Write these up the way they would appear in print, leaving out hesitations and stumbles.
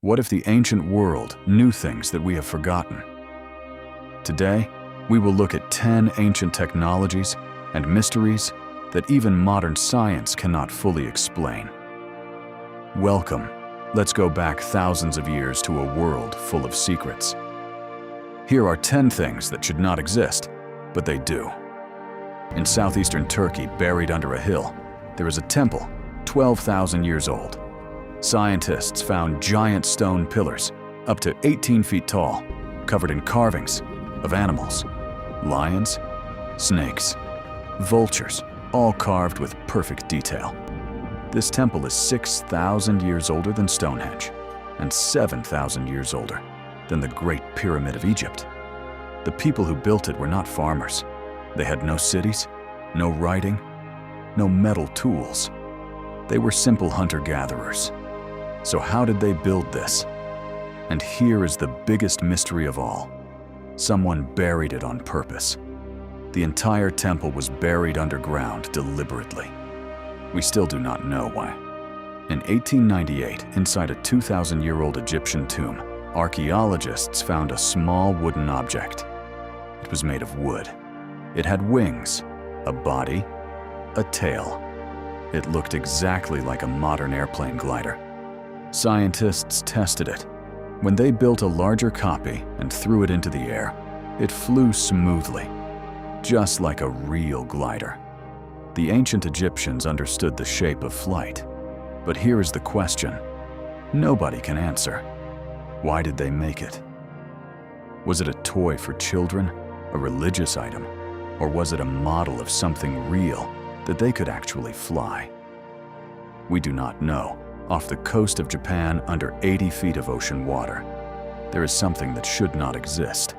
What if the ancient world knew things that we have forgotten? Today, we will look at 10 ancient technologies and mysteries that even modern science cannot fully explain. Welcome. Let's go back thousands of years to a world full of secrets. Here are 10 things that should not exist, but they do. In southeastern Turkey, buried under a hill, there is a temple 12,000 years old. Scientists found giant stone pillars, up to 18 feet tall, covered in carvings of animals, lions, snakes, vultures, all carved with perfect detail. This temple is 6,000 years older than Stonehenge and 7,000 years older than the Great Pyramid of Egypt. The people who built it were not farmers. They had no cities, no writing, no metal tools. They were simple hunter-gatherers. So how did they build this? And here is the biggest mystery of all. Someone buried it on purpose. The entire temple was buried underground deliberately. We still do not know why. In 1898, inside a 2,000-year-old Egyptian tomb, archaeologists found a small wooden object. It was made of wood. It had wings, a body, a tail. It looked exactly like a modern airplane glider. Scientists tested it. When they built a larger copy and threw it into the air, it flew smoothly, just like a real glider. The ancient Egyptians understood the shape of flight. But here is the question nobody can answer. Why did they make it? Was it a toy for children, a religious item, or was it a model of something real that they could actually fly? We do not know. Off the coast of Japan, under 80 feet of ocean water, there is something that should not exist.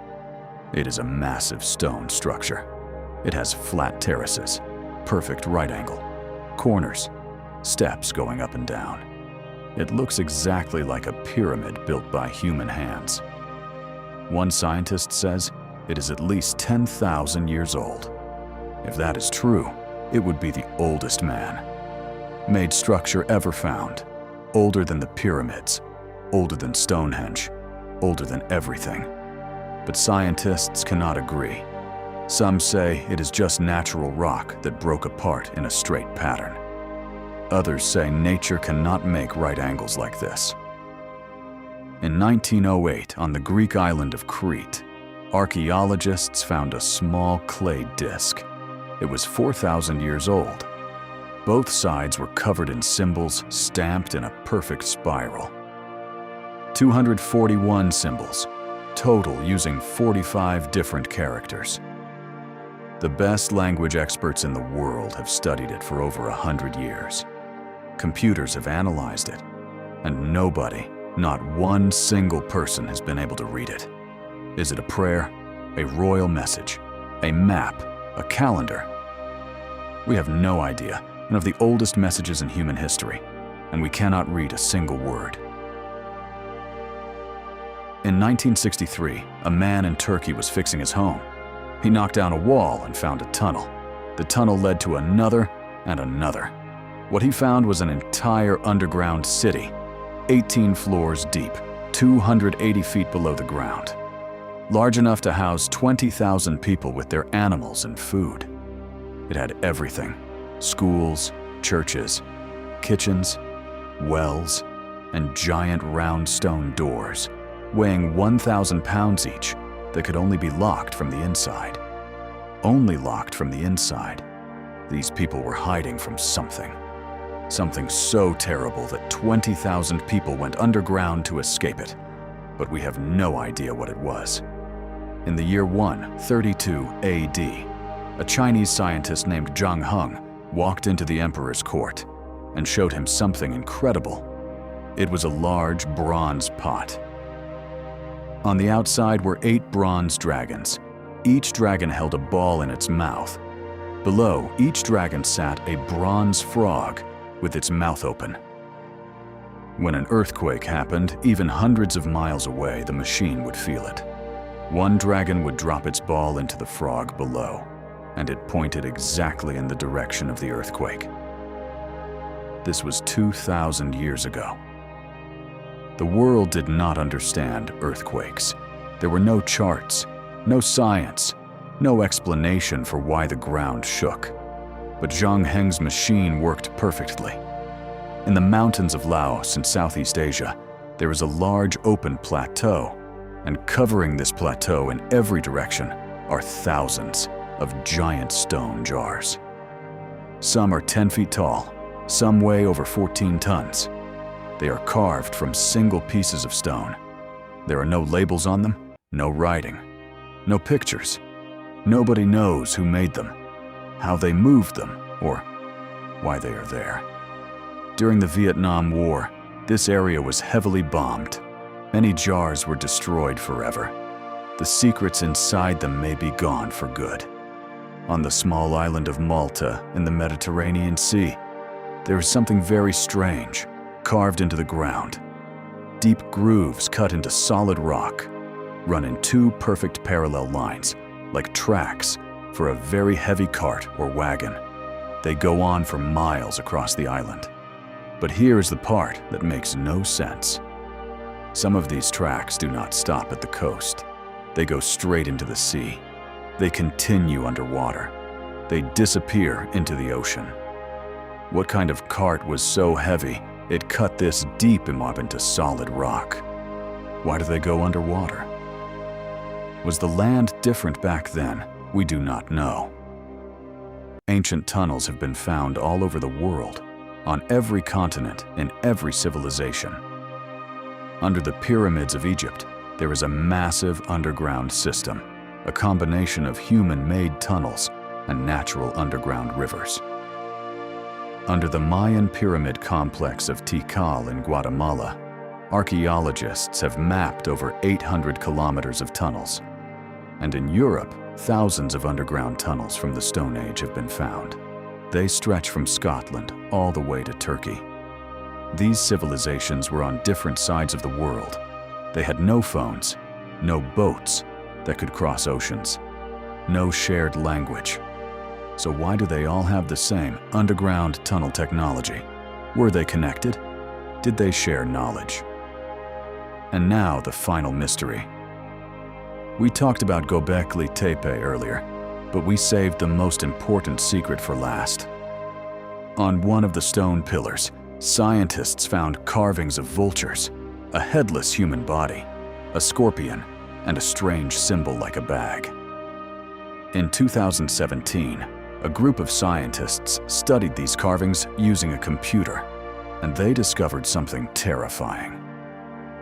It is a massive stone structure. It has flat terraces, perfect right angle, corners, steps going up and down. It looks exactly like a pyramid built by human hands. One scientist says it is at least 10,000 years old. If that is true, it would be the oldest man-made structure ever found. Older than the pyramids, older than Stonehenge, older than everything. But scientists cannot agree. Some say it is just natural rock that broke apart in a straight pattern. Others say nature cannot make right angles like this. In 1908, on the Greek island of Crete, archaeologists found a small clay disc. It was 4,000 years old. Both sides were covered in symbols stamped in a perfect spiral. 241 symbols, total using 45 different characters. The best language experts in the world have studied it for over 100 years. Computers have analyzed it, and nobody, not one single person, has been able to read it. Is it a prayer, a royal message, a map, a calendar? We have no idea. One of the oldest messages in human history, and we cannot read a single word. In 1963, a man in Turkey was fixing his home. He knocked down a wall and found a tunnel. The tunnel led to another and another. What he found was an entire underground city, 18 floors deep, 280 feet below the ground. Large enough to house 20,000 people with their animals and food. It had everything. Schools, churches, kitchens, wells, and giant round stone doors, weighing 1,000 pounds each, that could only be locked from the inside. Only locked from the inside. These people were hiding from something. Something so terrible that 20,000 people went underground to escape it. But we have no idea what it was. In the year 132 AD, a Chinese scientist named Zhang Heng walked into the emperor's court and showed him something incredible. It was a large bronze pot. On the outside were 8 bronze dragons. Each dragon held a ball in its mouth. Below each dragon sat a bronze frog with its mouth open. When an earthquake happened, even hundreds of miles away, the machine would feel it. One dragon would drop its ball into the frog below, and it pointed exactly in the direction of the earthquake. This was 2,000 years ago. The world did not understand earthquakes. There were no charts, no science, no explanation for why the ground shook. But Zhang Heng's machine worked perfectly. In the mountains of Laos in Southeast Asia, there is a large open plateau, and covering this plateau in every direction are thousands of giant stone jars. Some are 10 feet tall, some weigh over 14 tons. They are carved from single pieces of stone. There are no labels on them, no writing, no pictures. Nobody knows who made them, how they moved them, or why they are there. During the Vietnam War, this area was heavily bombed. Many jars were destroyed forever. The secrets inside them may be gone for good. On the small island of Malta in the Mediterranean Sea, there is something very strange carved into the ground. Deep grooves cut into solid rock run in two perfect parallel lines, like tracks for a very heavy cart or wagon. They go on for miles across the island. But here is the part that makes no sense. Some of these tracks do not stop at the coast. They go straight into the sea. They continue underwater. They disappear into the ocean. What kind of cart was so heavy it cut this deep up into solid rock? Why do they go underwater? Was the land different back then? We do not know. Ancient tunnels have been found all over the world, on every continent, in every civilization. Under the pyramids of Egypt, there is a massive underground system, a combination of human-made tunnels and natural underground rivers. Under the Mayan pyramid complex of Tikal in Guatemala, archaeologists have mapped over 800 kilometers of tunnels. And in Europe, thousands of underground tunnels from the Stone Age have been found. They stretch from Scotland all the way to Turkey. These civilizations were on different sides of the world. They had no phones, no boats that could cross oceans, no shared language. So why do they all have the same underground tunnel technology? Were they connected? Did they share knowledge? And now the final mystery. We talked about Göbekli Tepe earlier, but we saved the most important secret for last. On one of the stone pillars, scientists found carvings of vultures, a headless human body, a scorpion, and a strange symbol like a bag. In 2017, a group of scientists studied these carvings using a computer, and they discovered something terrifying.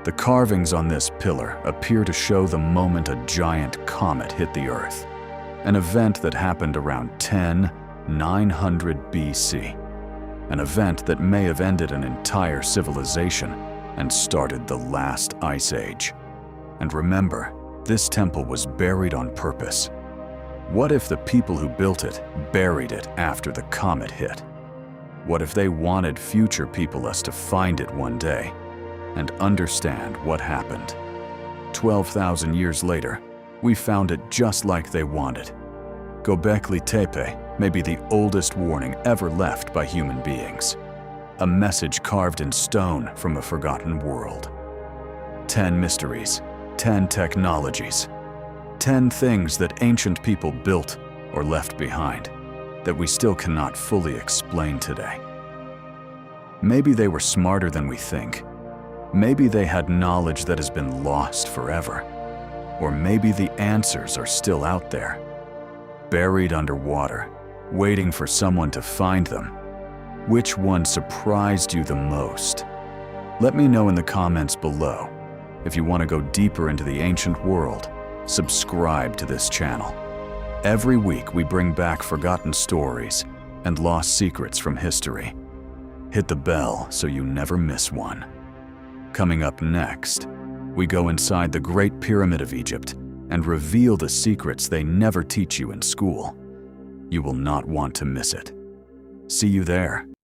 The carvings on this pillar appear to show the moment a giant comet hit the Earth, an event that happened around 10,900 BC, an event that may have ended an entire civilization and started the last ice age. And remember, this temple was buried on purpose. What if the people who built it buried it after the comet hit? What if they wanted future people us to find it one day and understand what happened? 12,000 years later, we found it just like they wanted. Göbekli Tepe may be the oldest warning ever left by human beings. A message carved in stone from a forgotten world. 10 mysteries, 10 technologies, 10 things that ancient people built or left behind that we still cannot fully explain today. Maybe they were smarter than we think. Maybe they had knowledge that has been lost forever. Or maybe the answers are still out there, buried underwater, waiting for someone to find them. Which one surprised you the most? Let me know in the comments below. If you want to go deeper into the ancient world, subscribe to this channel. Every week we bring back forgotten stories and lost secrets from history. Hit the bell so you never miss one. Coming up next, we go inside the Great Pyramid of Egypt and reveal the secrets they never teach you in school. You will not want to miss it. See you there.